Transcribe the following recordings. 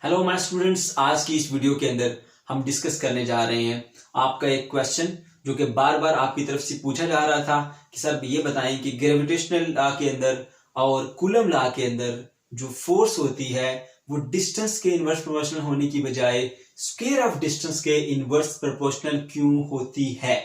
Hello my students, आज की इस वीडियो के अंदर हम डिस्कस करने जा रहे हैं आपका एक क्वेश्चन जो कि बार बार आपकी तरफ से पूछा जा रहा था कि सर ये बताएं कि ग्रेविटेशनल लॉ के अंदर और कूलम लॉ के अंदर जो फोर्स होती है वो डिस्टेंस के इनवर्स प्रोपोर्शनल होने की बजाय स्क्वायर ऑफ डिस्टेंस के इनवर्स प्रोपोर्शनल क्यों होती है।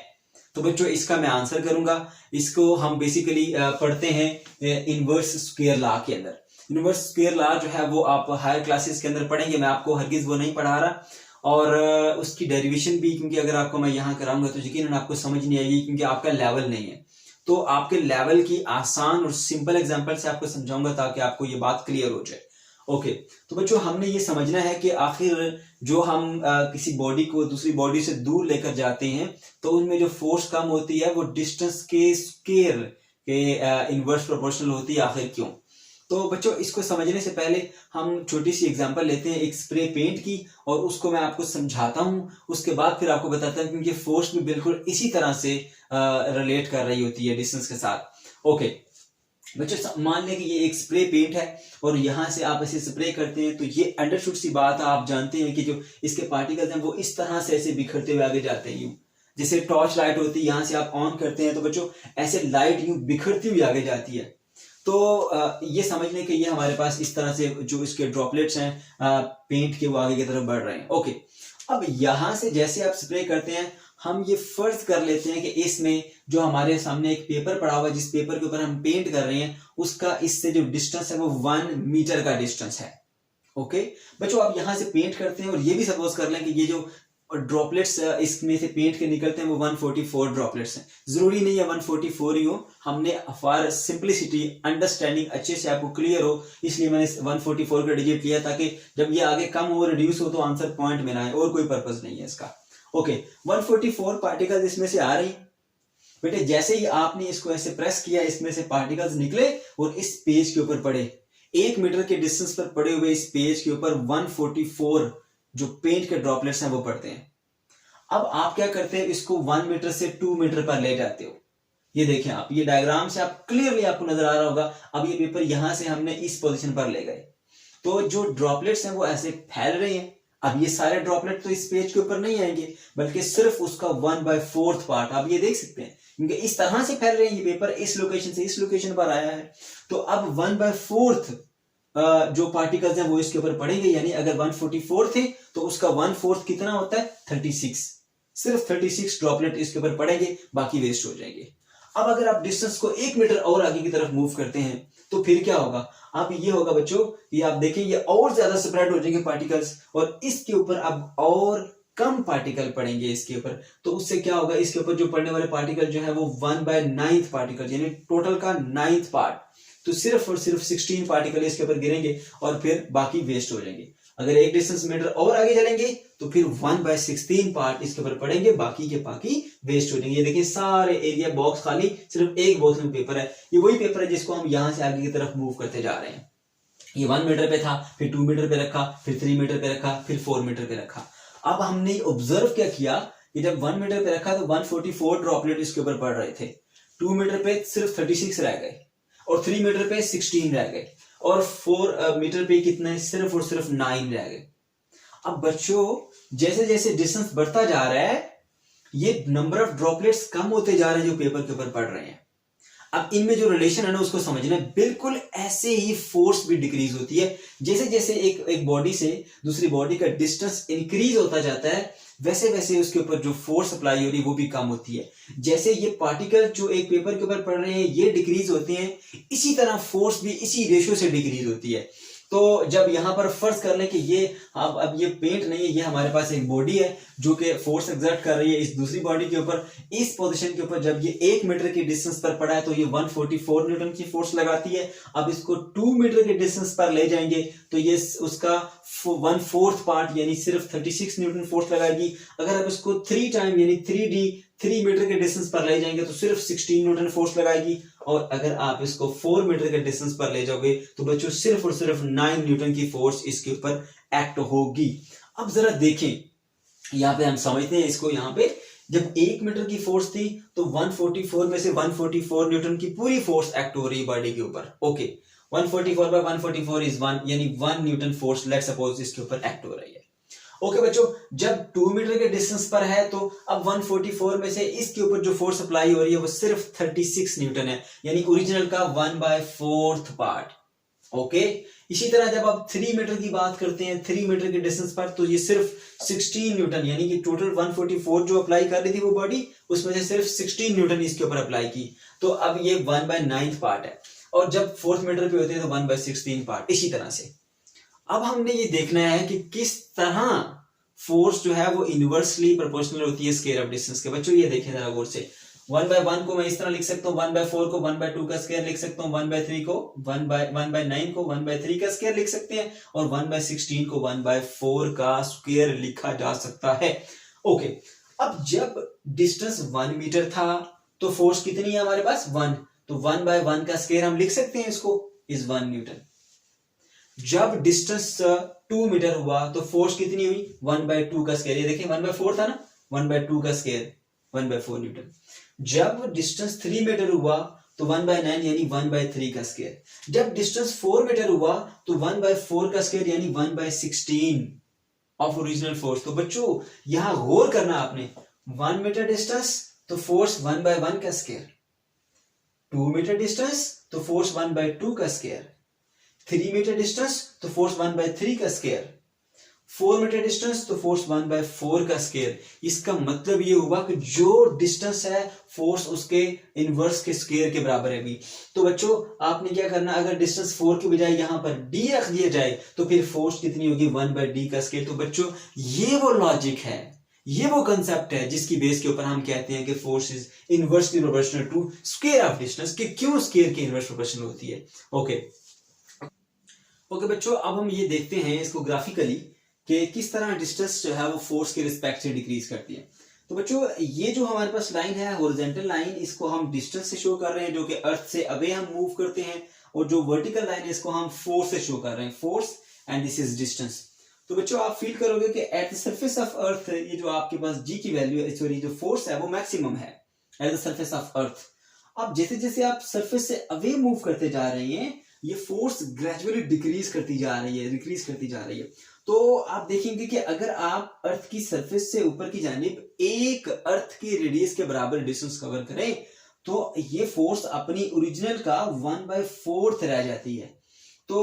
तो बच्चों इसका मैं आंसर करूंगा। इसको हम बेसिकली पढ़ते हैं इनवर्स स्क्वायर लॉ के अंदर। यूनिवर्स स्क्वायर लॉ जो है वो आप हायर क्लासेस के अंदर पढ़ेंगे, मैं आपको हरगिज वो नहीं पढ़ा रहा। और उसकी डेरिवेशन भी, क्योंकि अगर आपको मैं यहाँ कराऊंगा तो यकीनन आपको समझ नहीं आएगी, क्योंकि आपका लेवल नहीं है। तो आपके लेवल की आसान और सिंपल एग्जांपल से आपको समझाऊंगा ताकि आपको ये बात क्लियर हो जाए। ओके, तो बच्चों हमने ये समझना है कि आखिर जो हम किसी बॉडी को दूसरी बॉडी से दूर लेकर जाते हैं तो उनमें जो फोर्स कम होती है वो डिस्टेंस के स्क्वायर के इनवर्स प्रोपोर्शनल होती है। आखिर क्यों? तो बच्चों इसको समझने से पहले हम छोटी सी एग्जांपल लेते हैं एक स्प्रे पेंट की, और उसको मैं आपको समझाता हूं। उसके बाद फिर आपको बताता हूं, क्योंकि फोर्स भी बिल्कुल इसी तरह से रिलेट कर रही होती है डिस्टेंस के साथ। ओके बच्चों, मान लें कि ये एक स्प्रे पेंट है और यहां से आप ऐसे स्प्रे करते हैं तो ये अंडरशूट सी बात है, आप जानते हैं कि जो इसके पार्टिकल्स हैं वो इस तरह से ऐसे बिखरते हुए आगे जाते हैं। यूं जैसे टॉर्च लाइट होती है, यहां से आप ऑन करते हैं तो बच्चों ऐसे लाइट यूं बिखरती हुई आगे जाती है। तो ये समझने के ये हमारे पास इस तरह से जो इसके ड्रॉपलेट्स हैं पेंट के वो आगे की तरफ बढ़ रहे हैं। ओके, अब यहां से जैसे आप स्प्रे करते हैं हम ये फर्ज कर लेते हैं कि इसमें जो हमारे सामने एक पेपर पड़ा हुआ है, जिस पेपर के ऊपर हम पेंट कर रहे हैं उसका इससे जो डिस्टेंस है वो 1 मीटर का डिस्टेंस है। ओके बच्चों, आप यहां से पेंट करते हैं और ये भी सपोज कर लें कि ये जो ड्रॉपलेट्स इसमें से पेंट के निकलते हैं वो 144 ड्रॉपलेट्स हैं। जरूरी नहीं है 144 ही हो, हमने फॉर सिंपलिसिटी अंडरस्टैंडिंग अच्छे से आपको क्लियर हो इसलिए मैंने 144 का डिजिट लिया, ताकि जब ये आगे कम हो रिड्यूस हो तो आंसर पॉइंट में ना आए, और कोई पर्पज नहीं है इसका। ओके 144 पार्टिकल्स इसमें से आ रही बेटे। जैसे ही आपने इसको ऐसे प्रेस किया इसमें से पार्टिकल्स निकले और इस पेज के ऊपर पड़े। 1 मीटर के डिस्टेंस पर पड़े हुए इस पेज के ऊपर 144 जो पेंट के ड्रॉपलेट्स हैं वो पड़ते हैं। अब आप क्या करते हैं, इसको 1 मीटर से 2 मीटर पर ले जाते हो। ये देखें आप, ये डायग्राम से आप क्लियरली आपको नजर आ रहा होगा। अब ये पेपर यहां से हमने इस पोजीशन पर ले गए तो जो ड्रॉपलेट्स हैं वो ऐसे फैल रहे हैं। अब ये सारे ड्रॉपलेट तो इस पेज के ऊपर नहीं आएंगे, बल्कि सिर्फ उसका 1/4 पार्ट आप ये देख सकते हैं, क्योंकि इस तरह से फैल रहे हैं। ये पेपर इस लोकेशन से इस लोकेशन पर आया है तो अब 1/4 जो पार्टिकल्स हैं वो इसके ऊपर पड़ेंगे। यानी अगर 144 थे तो उसका 1/4 कितना होता है 36। सिर्फ 36 ड्रॉपलेट इसके ऊपर पड़ेंगे, बाकी वेस्ट हो जाएंगे। अब अगर आप डिस्टेंस को 1 मीटर और आगे की तरफ मूव करते हैं तो फिर क्या होगा? अब ये होगा बच्चों, ये आप देखें ये और ज्यादा स्प्रेड हो जाएंगे पार्टिकल्स, और इसके ऊपर अब और कम पार्टिकल पड़ेंगे इसके ऊपर। तो उससे क्या होगा, इसके ऊपर जो पड़ने वाले पार्टिकल जो है वो 1/9 पार्टिकल, यानी टोटल का 9th पार्ट। तो सिर्फ और सिर्फ 16 पार्टिकल इसके ऊपर गिरेंगे और फिर बाकी वेस्ट हो जाएंगे। अगर एक डिस्टेंस मीटर और आगे चलेंगे तो फिर 1/16 पार्ट इसके ऊपर पड़ेंगे, बाकी के बाकी वेस्ट हो जाएंगे। ये देखिए सारे एरिया बॉक्स खाली, सिर्फ एक बॉक्स में पेपर है। ये वही पेपर है जिसको हम यहां से आगे की तरफ मूव करते जा रहे हैं। ये 1 मीटर पे था, फिर 2 मीटर पे रखा, फिर 3 मीटर पे रखा, फिर 4 मीटर पे रखा। अब हमने ऑब्जर्व क्या किया कि जब 1 मीटर पे रखा तो 144 ड्रॉपलेट इसके ऊपर पड़ रहे थे, 2 मीटर पे सिर्फ 36 रह गए, और 3 मीटर पे 16 रह गए, और 4 मीटर पे कितने सिर्फ और सिर्फ 9 रह गए। अब बच्चों जैसे जैसे डिस्टेंस बढ़ता जा रहा है ये नंबर ऑफ ड्रॉपलेट्स कम होते जा रहे हैं जो पेपर के ऊपर पड़ रहे हैं। अब इनमें जो रिलेशन है ना उसको समझना है। बिल्कुल ऐसे ही फोर्स भी डिक्रीज होती है। जैसे जैसे एक बॉडी से दूसरी बॉडी का डिस्टेंस इंक्रीज होता जाता है वैसे वैसे उसके ऊपर जो फोर्स अप्लाई हो रही है वो भी कम होती है। जैसे ये पार्टिकल जो एक पेपर के ऊपर पड़ रहे हैं ये डिक्रीज होते हैं, इसी तरह फोर्स भी इसी रेशियो से डिक्रीज होती है। तो जब यहां पर फर्ज कर लें कि ये अब ये पेंट नहीं है, ये हमारे पास एक बॉडी है जो कि फोर्स एग्जर्ट कर रही है इस दूसरी बॉडी के ऊपर। इस पोजीशन के ऊपर जब ये 1 मीटर के डिस्टेंस पर पड़ा है तो ये 144 न्यूटन की फोर्स लगाती है। अब इसको 2 मीटर के डिस्टेंस पर ले जाएंगे तो ये उसका 1/4 पार्ट यानी सिर्फ 36 न्यूटन फोर्स लगाएगी। अगर आप इसको 3 टाइम यानी 3 मीटर के डिस्टेंस पर ले जाएंगे तो सिर्फ 16 न्यूटन फोर्स लगाएगी। और अगर आप इसको 4 मीटर के डिस्टेंस पर ले जाओगे तो बच्चों सिर्फ और सिर्फ 9 न्यूटन की फोर्स इसके ऊपर एक्ट होगी। अब जरा देखें, यहां पे हम समझते हैं इसको। यहां पे जब 1 मीटर की फोर्स थी तो 144 में से 144 न्यूटन की पूरी फोर्स एक्ट हो रही है बॉडी के ऊपर। ओके, 144 by 144 इज 1, यानी 1 न्यूटन फोर्स लेट्स सपोज इसके ऊपर एक्ट हो रही है। ओके बच्चों, जब 2 मीटर के डिस्टेंस पर है तो अब 144 में से इसके ऊपर जो फोर्स अप्लाई हो रही है वो सिर्फ 36 न्यूटन है, यानी ओरिजिनल का 1/4 पार्ट। ओके, इसी तरह जब आप 3 मीटर की बात करते हैं 3 मीटर के डिस्टेंस पर, तो ये सिर्फ 16 न्यूटन, यानी कि टोटल 144 जो अप्लाई कर रही थी वो बॉडी, उसमें से सिर्फ 16 न्यूटन इसके ऊपर अप्लाई की, तो अब ये 1/9 पार्ट है। और जब 4th मीटर पे होते हैं तो 1/16 पार्ट। इसी तरह से अब हमने ये देखना है कि किस तरह फोर्स जो है वो इनवर्सली प्रोपोर्शनल होती है स्क्वायर ऑफ डिस्टेंस के। बच्चों ये देखें जरा गौर से, 1/1 को मैं इस तरह लिख सकता हूँ, 1/4 को 1/2 का स्क्वायर लिख सकता हूँ, 1/3 को 1/9 को 1/3 का स्क्वायर लिख सकते हैं, और 1/16 को 1/4 का स्क्वायर लिखा जा सकता है। ओके, अब जब डिस्टेंस 1 मीटर था तो फोर्स कितनी है हमारे पास 1, तो 1/1 का स्क्वायर हम लिख सकते हैं, इसको इज 1 न्यूटन। जब डिस्टेंस 2 मीटर हुआ तो फोर्स कितनी हुई 1/2 का स्क्वायर, ये देखिए 1/4 था ना, 1/2 का स्क्वायर 1/4 न्यूटन। जब डिस्टेंस 3 मीटर हुआ तो 1/9 यानी 1/3 का स्क्वायर। जब डिस्टेंस 4 मीटर हुआ तो 1/4 का स्क्वायर यानी 1/16 ऑफ ओरिजिनल फोर्स। तो बच्चों यहां गौर करना आपने, 1 मीटर डिस्टेंस तो फोर्स 1/1 का स्क्वायर, 2 मीटर डिस्टेंस तो फोर्स 1/2 का स्क्वायर, 3 मीटर डिस्टेंस तो फोर्स 1/3 का स्क्वायर, 4 मीटर डिस्टेंस तो फोर्स 1/4 का स्क्वायर। इसका मतलब ये हुआ कि जो डिस्टेंस है फोर्स उसके इनवर्स के स्क्वायर के बराबर है भी। तो बच्चों आपने क्या करना, अगर डिस्टेंस 4 के बजाय यहां पर d रख दिया जाए तो फिर फोर्स कितनी होगी 1/d का स्क्वायर। तो बच्चों ये वो लॉजिक है, ये वो कंसेप्ट है जिसकी बेस के ऊपर हम कहते हैं कि force is inversely proportional to square of distance. कि क्यों स्क्वायर की इनवर्स प्रोपोर्शनल होती है। ओके बच्चों, अब हम ये देखते हैं इसको ग्राफिकली कि किस तरह डिस्टेंस जो है वो फोर्स के रिस्पेक्ट से डिक्रीज करती है। तो बच्चों ये जो हमारे पास लाइन है हॉरिजॉन्टल लाइन, इसको हम डिस्टेंस से शो कर रहे हैं जो कि अर्थ से अवे हम मूव करते हैं, और जो वर्टिकल लाइन है इसको हम फोर्स से शो कर रहे हैं, force and this is distance. तो बच्चों आप फील करोगे कि at the surface of earth ये जो आपके पास जी की वैल्यू है, सॉरी जो फोर्स है वो मैक्सिमम है at the surface of earth. अब जैसे जैसे आप सरफेस से अवे मूव करते जा रहे हैं ये फोर्स ग्रेजुअली डिक्रीज करती जा रही है, डिक्रीज करती जा रही है। तो आप देखेंगे कि अगर आप अर्थ की सरफेस से ऊपर की जानिब एक अर्थ की रेडियस के बराबर डिस्टेंस कवर करें तो ये फोर्स अपनी ओरिजिनल का 1/4 रह जाती है। तो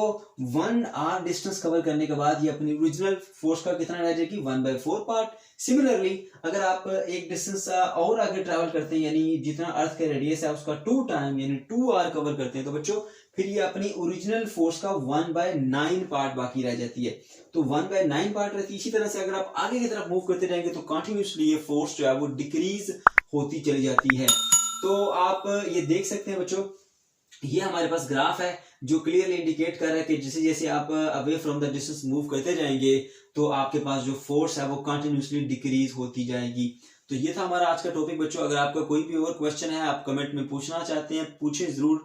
1 आर डिस्टेंस कवर करने के बाद ये अपनी ओरिजिनल फोर्स का कितना रह जाएगी 1/4 पार्ट। सिमिलरली अगर आप एक डिस्टेंस और आगे ट्रैवल करते हैं, यानी जितना अर्थ का रेडियस है उसका 2 टाइम यानी 2 आर कवर करते हैं, तो बच्चों फिर ये अपनी ओरिजिनल फोर्स का 1/9 पार्ट बाकी रह जाती है। तो 1/9 पार्ट रहती है। इसी तरह से अगर आप आगे की तरफ मूव करते रहेंगे तो कंटिन्यूसली ये फोर्स जो है वो डिक्रीज होती चली जाती है। तो आप ये देख सकते हैं बच्चों, ये हमारे पास ग्राफ है जो क्लियरली इंडिकेट कर रहा है कि जैसे जैसे आप away from the distance move करते जाएंगे तो आपके पास जो फोर्स है वो कंटिन्यूसली डिक्रीज होती जाएगी। तो ये था हमारा आज का टॉपिक बच्चों। अगर आपका कोई भी और क्वेश्चन है, आप कमेंट में पूछना चाहते हैं, पूछें जरूर।